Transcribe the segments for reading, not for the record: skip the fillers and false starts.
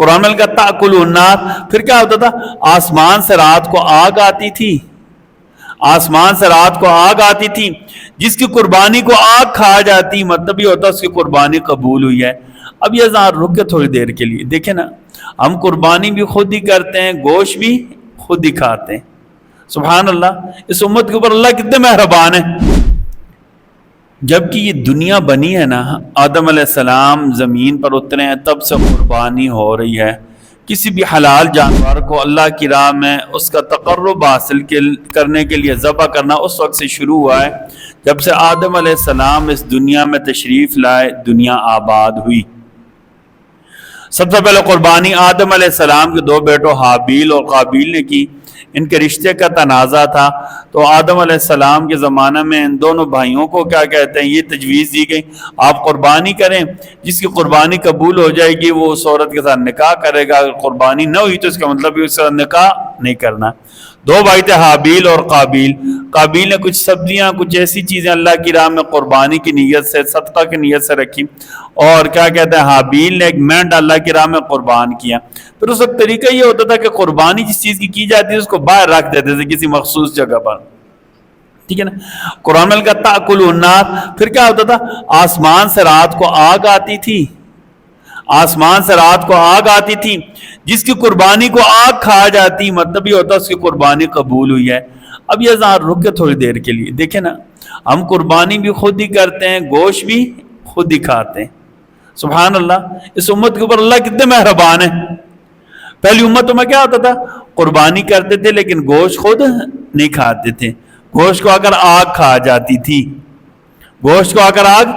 قرآن میں لکھا تاکل النار، پھر کیا ہوتا تھا؟ آسمان سے رات کو آگ آتی تھی، آسمان سے رات کو آگ آتی تھی، جس کی قربانی کو آگ کھا جاتی، مطلب یہ ہوتا اس کی قربانی قبول ہوئی ہے۔ اب یہ ذرا رک کے تھوڑی دیر کے لیے دیکھیں نا، ہم قربانی بھی خود ہی کرتے ہیں، گوشت بھی خود ہی کھاتے ہیں۔ سبحان اللہ، اس امت کے اوپر اللہ کتنے مہربان ہے۔ جب کہ یہ دنیا بنی ہے نا، آدم علیہ السلام زمین پر اترے ہیں، تب سے قربانی ہو رہی ہے۔ کسی بھی حلال جانور کو اللہ کی راہ میں اس کا تقرب حاصل کرنے کے لیے ذبح کرنا اس وقت سے شروع ہوا ہے جب سے آدم علیہ السلام اس دنیا میں تشریف لائے، دنیا آباد ہوئی۔ سب سے پہلے قربانی آدم علیہ السلام کے دو بیٹوں حابیل اور قابیل نے کی۔ ان کے رشتے کا تنازع تھا، تو آدم علیہ السلام کے زمانہ میں ان دونوں بھائیوں کو کیا کہتے ہیں، یہ تجویز دی گئی آپ قربانی کریں، جس کی قربانی قبول ہو جائے گی وہ اس عورت کے ساتھ نکاح کرے گا، اگر قربانی نہ ہوئی تو اس کا مطلب اس کا نکاح نہیں کرنا۔ دو بھائی تھے حابیل اور قابیل۔ قابیل نے کچھ سبزیاں، کچھ ایسی چیزیں اللہ کی راہ میں قربانی کی نیت سے، صدقہ کی نیت سے رکھی، اور کیا کہتے ہیں حابیل نے ایک مینڈ اللہ کی راہ میں قربان کیا۔ پھر اس وقت طریقہ یہ ہوتا تھا کہ قربانی جس چیز کی جاتی ہے اس کو باہر رکھ دیتے تھے کسی مخصوص جگہ پر، ٹھیک ہے نا۔ قرآن میں لکھا تاکل النار، پھر کیا ہوتا تھا؟ آسمان سے رات کو آگ آتی تھی، آسمان سے رات کو آگ آتی تھی، جس کی قربانی کو آگ کھا جاتی، مطلب یہ ہوتا اس کی قربانی قبول ہوئی ہے۔ اب یہ ذرا رک کے تھوڑی دیر کے لیے دیکھیں نا، ہم قربانی بھی خود ہی کرتے ہیں، گوشت بھی خود ہی کھاتے ہیں۔ سبحان اللہ، اس امت کے اوپر اللہ کتنے مہربان ہے۔ پہلی امتوں میں کیا ہوتا تھا؟ قربانی کرتے تھے لیکن گوشت خود نہیں کھاتے تھے، گوشت کو اگر آگ کھا جاتی تھی، گوشت کو اگر آگ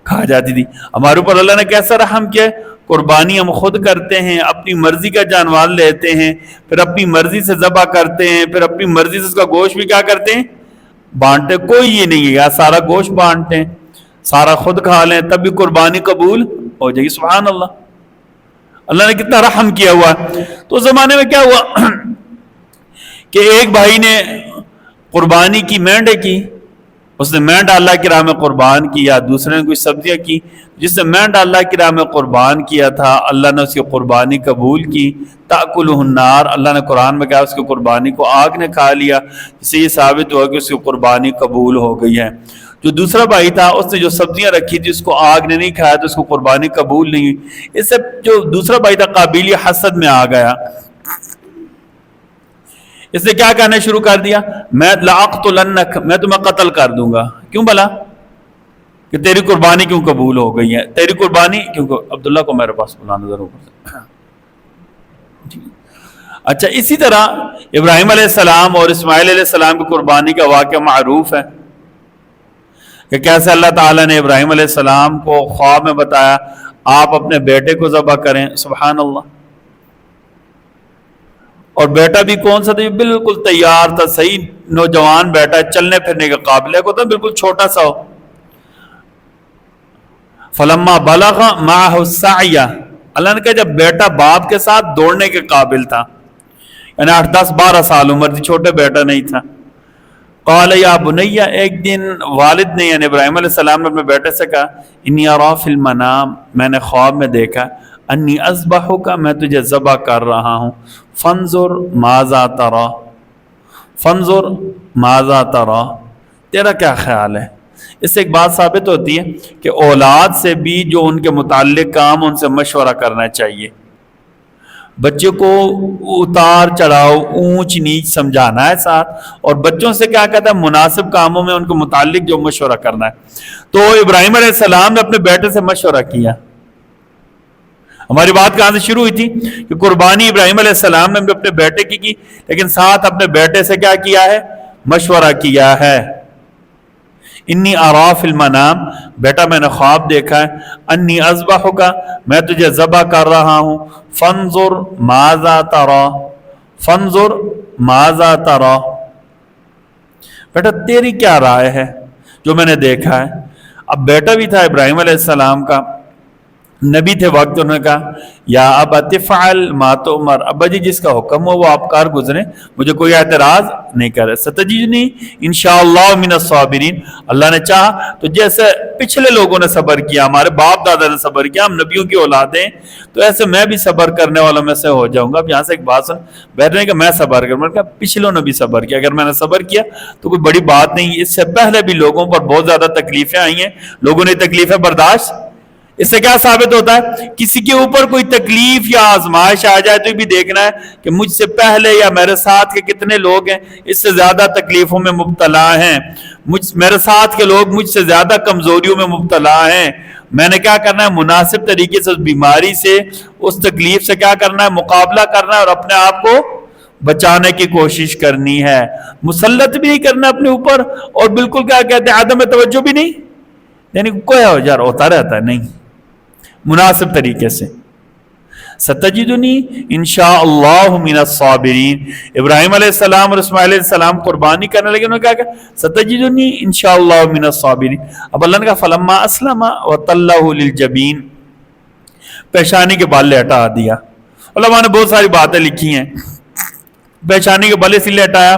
کھا جاتی تھی۔ ہمارے اوپر اللہ نے کیسا رحم کیا ہے، قربانی ہم خود کرتے ہیں، اپنی مرضی کا جانور لیتے ہیں، پھر اپنی مرضی سے ذبح کرتے ہیں، پھر اپنی مرضی سے اس کا گوشت بھی کیا کرتے ہیں، بانٹتے۔ کوئی یہ نہیں ہے یار سارا گوشت بانٹتے ہیں، سارا خود کھا لیں تب بھی قربانی قبول ہو جائے گی۔ سبحان اللہ، اللہ نے کتنا رحم کیا ہوا ہے۔ تو اس زمانے میں کیا ہوا کہ ایک بھائی نے قربانی کی، مینڈے کی، اس نے مینڈا اللہ کی راہ میں قربان کیا، دوسرے نے کچھ سبزیاں کی، جس نے مینڈا اللہ کی راہ میں قربان کیا تھا اللہ نے اس کی قربانی قبول کی۔ تاکلہ النار، اللہ نے قرآن میں کہا اس کی قربانی کو آگ نے کھا لیا، جس سے یہ ثابت ہوا کہ اس کی قربانی قبول ہو گئی ہے۔ جو دوسرا بھائی تھا اس نے جو سبزیاں رکھی تھی اس کو آگ نے نہیں کھایا تو اس کو قربانی قبول نہیں ہوئی۔ اس سے جو دوسرا بھائی تھا قابیل حسد میں آ گیا، اس نے کیا کہنا شروع کر دیا، میں لأقتلنک، میں تمہیں قتل کر دوں گا۔ کیوں بلا؟ کہ تیری قربانی کیوں قبول ہو گئی ہے، تیری قربانی کیوں؟ عبداللہ کو میرے پاس بلانا ضرور۔ اچھا، اسی طرح ابراہیم علیہ السلام اور اسماعیل علیہ السلام کی قربانی کا واقعہ معروف ہے کہ کیسے اللہ تعالیٰ نے ابراہیم علیہ السلام کو خواب میں بتایا آپ اپنے بیٹے کو ذبح کریں۔ سبحان اللہ، اور بیٹا بھی کون سا تھا؟ بالکل تیار تھا، صحیح نوجوان بیٹا، چلنے پھرنے کے قابل ہے، کو تو بالکل چھوٹا سا ہو۔ فلما بلغ معہ السعی، اللہ نے کہا جب بیٹا باپ کے ساتھ دوڑنے کے قابل تھا، یعنی 8 10 12 سال عمر تھی، چھوٹے بیٹا نہیں تھا۔ قال یا بنیا، ایک دن والد نے یعنی ابراہیم علیہ السلام نے اپنے بیٹے سے کہا انی ارا فی المنام، میں نے خواب میں دیکھا، انی اذبحک، میں تجھے ذبح کر رہا ہوں، فانظر ماذا ترى، فانظر ماذا ترى، تیرا کیا خیال ہے۔ اس سے ایک بات ثابت ہوتی ہے کہ اولاد سے بھی جو ان کے متعلق کام ان سے مشورہ کرنا چاہیے، بچے کو اتار چڑھاؤ اونچ نیچ سمجھانا ہے ساتھ، اور بچوں سے کیا کہتا ہے مناسب کاموں میں ان کے متعلق جو مشورہ کرنا ہے۔ تو ابراہیم علیہ السلام نے اپنے بیٹے سے مشورہ کیا۔ ہماری بات کہاں سے شروع ہوئی تھی کہ قربانی ابراہیم علیہ السلام نے اپنے بیٹے کی لیکن ساتھ اپنے بیٹے سے کیا کیا ہے، مشورہ کیا ہے۔ انی ارا فی المنام، بیٹا میں نے خواب دیکھا ہے، انی اذبحک، میں تجھے ذبح کر رہا ہوں، فانظر ماذا ترى، فانظر ماذا ترى، بیٹا تیری کیا رائے ہے جو میں نے دیکھا ہے۔ اب بیٹا بھی تھا ابراہیم علیہ السلام کا، نبی تھے وقت، انہوں نے کہا یا ابت افعل ما تؤمر، ابا جی جس کا حکم ہو وہ آپ کار گزریں، مجھے کوئی اعتراض نہیں کرے. ستجدنی انشاءاللہ من الصابرین، اللہ نے چاہا تو جیسے پچھلے لوگوں نے صبر کیا، ہمارے باپ دادا نے صبر کیا، ہم نبیوں کی اولادیں، تو ایسے میں بھی صبر کرنے والوں میں سے ہو جاؤں گا. اب یہاں سے ایک بات سن، بیٹھ رہے کہ میں صبر کروں، میں نے کہا پچھلوں نے بھی صبر کیا، اگر میں نے صبر کیا تو کوئی بڑی بات نہیں. اس سے پہلے بھی لوگوں پر بہت زیادہ تکلیفیں آئی ہیں، لوگوں نے تکلیفیں برداشت. اس سے کیا ثابت ہوتا ہے؟ کسی کے اوپر کوئی تکلیف یا آزمائش آ جائے تو یہ بھی دیکھنا ہے کہ مجھ سے پہلے یا میرے ساتھ کے کتنے لوگ ہیں اس سے زیادہ تکلیفوں میں مبتلا ہیں، میرے ساتھ کے لوگ مجھ سے زیادہ کمزوریوں میں مبتلا ہیں. میں نے کیا کرنا ہے؟ مناسب طریقے سے اس بیماری سے، اس تکلیف سے کیا کرنا ہے؟ مقابلہ کرنا ہے اور اپنے آپ کو بچانے کی کوشش کرنی ہے. مسلط بھی نہیں کرنا اپنے اوپر، اور بالکل کیا کہتے ہیں عدم توجہ بھی نہیں، یعنی کوئی ہو جا ہوتا رہتا ہے، نہیں، مناسب طریقے سے. ستجدنی انشاءاللہ من الصابرین. ابراہیم علیہ السلام اور اسماعیل علیہ السلام قربانی کرنے لگے، انہوں نے کہا کہ ستجدنی انشاءاللہ من الصابرین. اب اللہ نے کہا فلما اسلم وتلہ للجبین، پیشانی کے بال لٹا دیا. علماء نے بہت ساری باتیں لکھی ہیں. پیشانی کے بل اس لیے ہٹایا،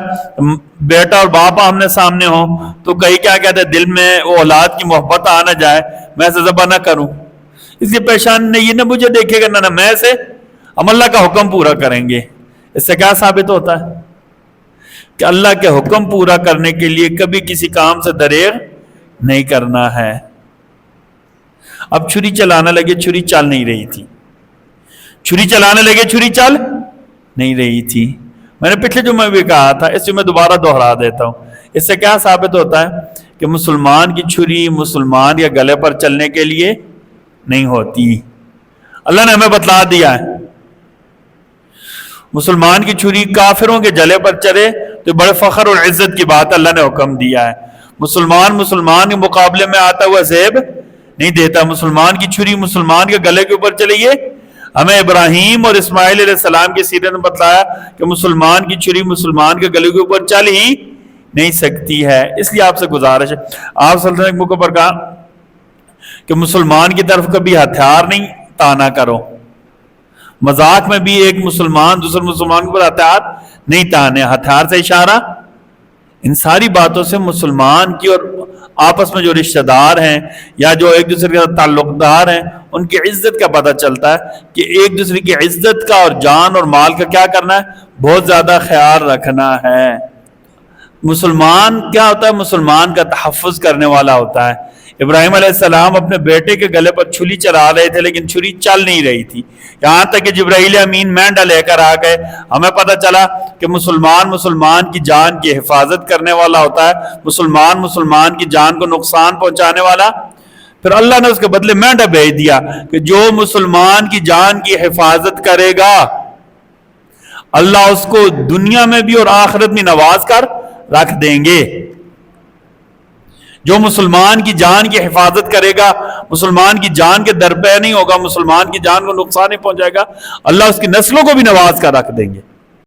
بیٹا اور باپ آمنے سامنے ہو تو کہیں کیا کہتے ہیں دل میں وہ اولاد کی محبت آ نہ جائے، میں سے ذبح نہ کروں، اس لیے پیشان نے یہ نہ مجھے دیکھے گا نہ میں سے ہم اللہ کا حکم پورا کریں گے. اس سے کیا ثابت ہوتا ہے؟ کہ اللہ کے حکم پورا کرنے کے لیے کبھی کسی کام سے دریغ نہیں کرنا ہے. اب چھری چلانے لگے، چھری چل نہیں رہی تھی. چھری چلانے لگے، چھری چل نہیں رہی تھی. میں نے پچھلے جمعے بھی کہا تھا، اس میں دوبارہ دوہرا دیتا ہوں. اس سے کیا ثابت ہوتا ہے؟ کہ مسلمان کی چھری مسلمان یا گلے پر چلنے کے لیے نہیں ہوتی. اللہ نے ہمیں بتلا دیا ہے مسلمان کی چھری کافروں کے جلے پر چلے تو بڑے فخر اور عزت کی بات اللہ نے حکم دیا ہے. مسلمان کے مقابلے میں آتا ہوا زیب نہیں دیتا. مسلمان کی چھری مسلمان کے گلے کے اوپر چلے گی. ہمیں ابراہیم اور اسماعیل علیہ السلام کی سیرت میں بتلایا کہ مسلمان کی چھری مسلمان کے گلے کے اوپر چل ہی نہیں سکتی ہے. اس لیے آپ سے گزارش ہے، آپ صلی اللہ علیہ وسلم نے موقع پر کہا کہ مسلمان کی طرف کبھی ہتھیار نہیں تانا کرو. مذاق میں بھی ایک مسلمان دوسرے مسلمان کے اوپر ہتھیار نہیں تانے، ہتھیار سے اشارہ ان ساری باتوں سے مسلمان کی اور آپس میں جو رشتہ دار ہیں یا جو ایک دوسرے کے تعلق دار ہیں ان کی عزت کا پتہ چلتا ہے کہ ایک دوسرے کی عزت کا اور جان اور مال کا کیا کرنا ہے؟ بہت زیادہ خیال رکھنا ہے. مسلمان کیا ہوتا ہے؟ مسلمان کا تحفظ کرنے والا ہوتا ہے. ابراہیم علیہ السلام اپنے بیٹے کے گلے پر چھری چلا رہے تھے لیکن چھری چل نہیں رہی تھی، یہاں تک کہ جبرائیل امین مینڈا لے کر آ گئے. ہمیں پتہ چلا کہ مسلمان کی جان کی حفاظت کرنے والا ہوتا ہے، مسلمان کی جان کو نقصان پہنچانے والا. پھر اللہ نے اس کے بدلے مینڈا بھیج دیا کہ جو مسلمان کی جان کی حفاظت کرے گا اللہ اس کو دنیا میں بھی اور آخرت میں نواز کر رکھ دیں گے. جو مسلمان کی جان کی حفاظت کرے گا، مسلمان کی جان کے درپے نہیں ہوگا، مسلمان کی جان کو نقصان نہیں پہنچائے گا، اللہ اس کی نسلوں کو بھی نواز کر رکھ دیں گے.